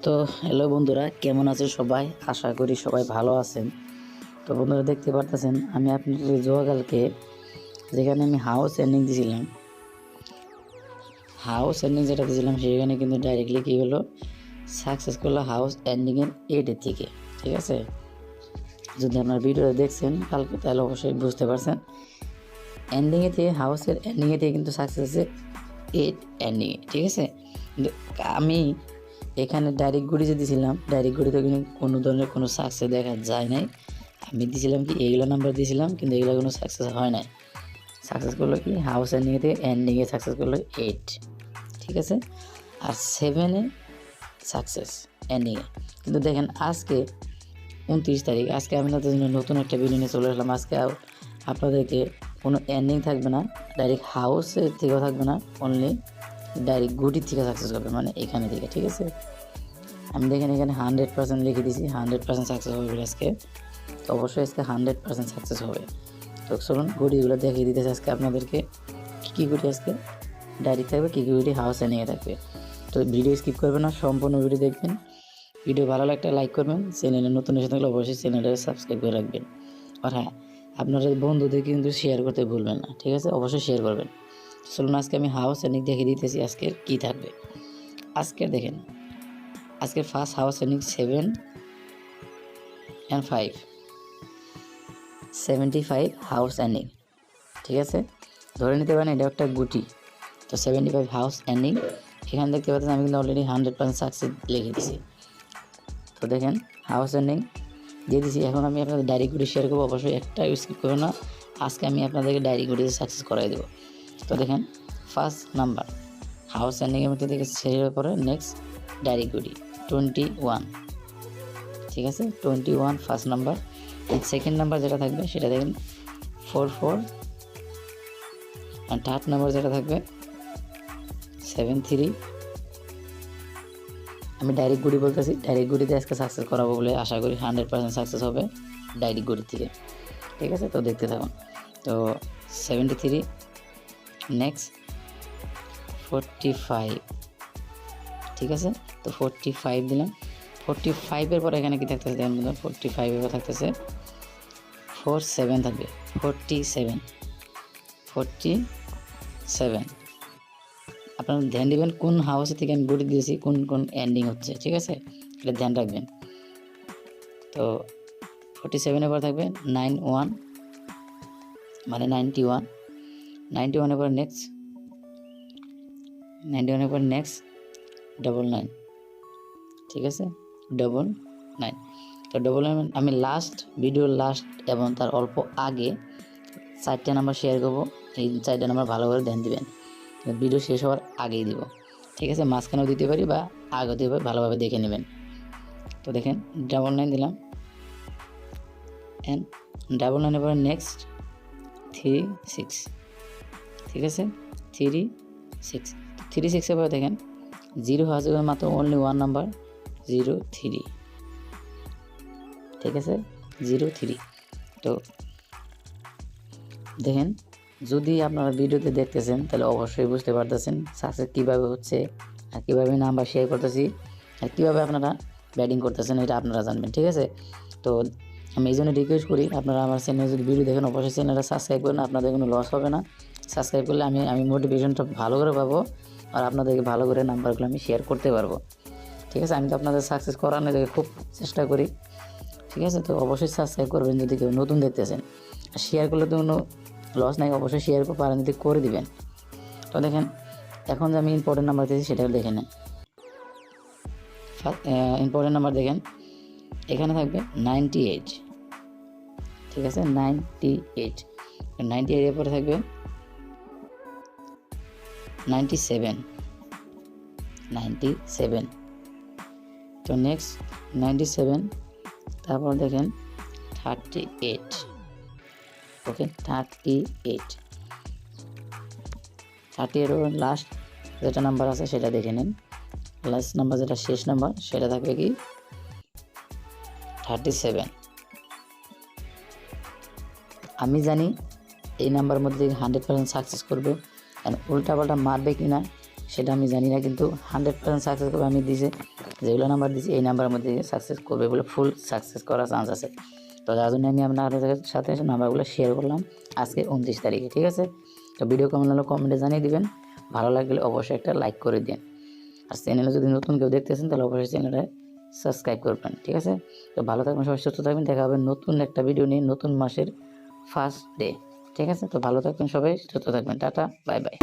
তো হ্যালো বন্ধুরা, কেমন আছেন সবাই? আশা করি সবাই ভালো আছেন। তো বন্ধুরা, দেখতে পারতেছেন আমি আপনাদের কালকে যেখানে আমি হাউস এন্ডিং দিয়েছিলাম, যেটা দিয়েছিলাম সেখানে কিন্তু ডাইরেক্টলি কী হলো, সাকসেস করলো হাউস এন্ডিংয়ের এডের থেকে। ঠিক আছে, যদি আপনার ভিডিওটা দেখছেন কালকে তাহলে অবশ্যই বুঝতে পারছেন এন্ডিংয়ে থেকে, হাউসের এন্ডিংয়ে থেকে কিন্তু সাকসেস আছে এড এন্ডিংয়ে। ঠিক আছে, কিন্তু আমি এখানে ডাইরেক্ট গুড়ি যে দিয়েছিলাম, ডাইরেক্ট গুড়িতে কিন্তু কোনো ধরনের কোনো সাকসেস দেখা যায় নাই। আমি দিয়েছিলাম কি এইগুলো নাম্বার দিয়েছিলাম, কিন্তু এগুলো কোনো সাকসেস হয় নাই। সাকসেস করলো কি হাউস এন্ডিংয়ে, এন্ডিংয়ে সাকসেস করলো 8। ঠিক আছে, আর 7-এ সাকসেস এন্ডিংয়ে। কিন্তু দেখেন আজকে 29 তারিখ, আজকে আমি আপনাদের জন্য নতুন একটা ভিডিও নিয়ে চলে আসলাম। আজকে আপনাদেরকে কোনো এন্ডিং থাকবে না, ডাইরেক্ট হাউসের থেকেও থাকবে না, অনলি ডাইরেক্ট গুটির থেকে সাকসেস করবে, মানে এখানে থেকে। ঠিক আছে, আমি দেখেন এখানে 100% লিখে দিয়েছি, 100% সাকসেস হবে আজকে। তো অবশ্যই আজকে 100% সাকসেস হবে। তো চলুন গুটিগুলো দেখিয়ে দিতেছে আজকে আপনাদেরকে, কী গুটি আজকে ডাইরেক্ট থাকবে, কী গুটি হাউসে নিয়ে থাকবে। তো ভিডিও স্কিপ করবেন না, সম্পূর্ণ ভিডিও দেখবেন। ভিডিও ভালো লাগলে লাইক করবেন, চ্যানেলে নতুন এসে থাকলে অবশ্যই চ্যানেলটাকে সাবস্ক্রাইব করে রাখবেন। আর হ্যাঁ, আপনারা বন্ধুদের কিন্তু শেয়ার করতে ভুলবেন না। ঠিক আছে, অবশ্যই শেয়ার করবেন। চলুন আজকে আমি হাউস এন্ডিং দেখিয়ে দিতেছি আজকের কী থাকবে। আজকে দেখেন, আজকে first house ending 7 and 5, 75 house ending. ঠিক আছে, ধরে নিতে পারেন এটা একটা গুটি। তো 75 হাউস এন্ডিং, এখানে দেখতে পাচ্ছেন আমি কিন্তু অলরেডি 100% সাকসেস লিখে দিয়েছি। তো দেখেন হাউস এন্ডিং দিয়ে দিয়েছি। এখন আমি আপনাদের ডায়েরি গুটি শেয়ার করবো, অবশ্যই একটা স্কিপ করবেন না। আজকে আমি আপনাদেরকে ডায়েরি গুটিতে সাকসেস করাই দেবো। তো দেখেন ফার্স্ট নাম্বার হাউস এন্ডিংয়ের মধ্যে থেকে শেয়ার পরে নেক্সট ডায়েরি গুটি 21। ঠিক আছে, 21 ফার্স্ট নাম্বার। সেকেন্ড নাম্বার যেটা থাকবে সেটা দেখেন 44, আর থার্ড নাম্বার যেটা থাকবে 73। আমি ডাইরেক্ট গুটি বলতেছি, ডাইরেক্ট গুটিতে আজকে সাকসেস করাবো বলে আশা করি 100% সাকসেস হবে ডাইরেক্ট গুটি থেকে। ঠিক আছে, তো দেখতে থাকুন। তো 73, নেক্সট 45। ঠিক আছে, তো 45 দিলাম। 45-এর পর এখানে কি থাকতেছে দেখেন বন্ধুরা, 45-এর পর থাকতেছে 47 থাকবে, 47। আপনারা ধ্যান দেবেন কোন হাউসে থেকে আমি গুটি দিয়েছি, কোন কোন এন্ডিং হচ্ছে। ঠিক আছে, এটা ধ্যান রাখবেন। তো 47-এর পর থাকবে 91, মানে 91। 91-এর পর নেক্সট 91-এর পর নেক্সট 99। ঠিক আছে, 99। তো 99 আমি লাস্ট ভিডিওর লাস্ট এবং তার অল্প আগে 4টে নাম্বার শেয়ার করবো। এই 4টে নাম্বার ভালো করে ধ্যান দিবেন, ভিডিও শেষ হওয়ার আগেই দিব। ঠিক আছে, মাঝখানেও দিতে পারি বা আগেও দিতে পারি, ভালোভাবে দেখে নেবেন। তো দেখেন 99 দিলাম, অ্যান্ড 99-এর পরে নেক্সট 36। ঠিক আছে, 36-এর পরে দেখেন 0 আছে মাত্র অনলি 1 নাম্বার, 03। ঠিক আছে, 03। তো দেখেন, যদি আপনারা ভিডিওতে দেখতেছেন তাহলে অবশ্যই বুঝতে পারতেছেন সাকসেস কীভাবে হচ্ছে, আর কীভাবে নাম্বার শেয়ার করতেছি, আর কীভাবে আপনারা ব্যাটিং করতেছেন, এটা আপনারা জানবেন। ঠিক আছে, তো আমি এই জন্য রিকোয়েস্ট করি আপনারা আমার চ্যানেলে যদি ভিডিও দেখেন অবশ্যই চ্যানেলটা সাবস্ক্রাইব করেন, আপনাদের কোনো লস হবে না। সাবস্ক্রাইব করলে আমি মোটিভেশনটা ভালো করে পাবো, আর আপনাদেরকে ভালো করে নাম্বারগুলো আমি শেয়ার করতে পারবো। ঠিক আছে, আমি তো আপনাদের সাকসেস করানোর জন্য খুব চেষ্টা করি। ঠিক আছে, তো অবশ্যই সাবস্ক্রাইব করবেন যদি কেউ নতুন দেখতেছেন। আর শেয়ার করলে তো কোনো লস নাই, অবশ্যই শেয়ার পারেন যদি করে দিবেন। তো দেখেন এখন যে আমি ইম্পর্টেন্ট নাম্বার দিয়েছি সেটা দেখে নেন। ইম্পর্টেন্ট নাম্বার দেখেন এখানে থাকবে 98। ঠিক আছে, 98-এর পরে থাকবে 97। তো নেক্সট 97, তারপর দেখেন 38। ওকে, 38 লাস্ট যেটা নাম্বার আছে সেটা দেখে নিন। লাস্ট নাম্বার যেটা শেষ নাম্বার সেটা থাকবে কি 37। আমি জানি এই নাম্বার মধ্যে 100% সাকসেস করবে, উল্টাপাল্টা মারবে কি না সেটা আমি জানি না, কিন্তু 100% সাকসেস করবে আমি দিয়েছি, যেগুলো নাম্বার দিয়েছি এই নাম্বারের মধ্যে সাকসেস করবে বলে ফুল সাকসেস করার চান্স আছে। তো যার জন্য আমি আপনাদের সাথে নাম্বারগুলো শেয়ার করলাম আজকে 29 তারিখে, ঠিক আছে। তো ভিডিও কেমন হলো কমেন্টে জানিয়ে দিবেন, ভালো লাগলে অবশ্যই একটা লাইক করে দিন। আর চ্যানেলে যদি নতুন কেউ দেখতেছেন তাহলে অবশ্যই চ্যানেলটা সাবস্ক্রাইব করবেন, ঠিক আছে। তো ভালো থাকবেন, সবাই সুস্থ থাকবেন, দেখা হবে নতুন একটা ভিডিও নিয়ে নতুন মাসের ফার্স্ট ডে, ঠিক আছে। তো ভালো থাকবেন সবাই, সুস্থ থাকবেন, টাটা, বাই বাই।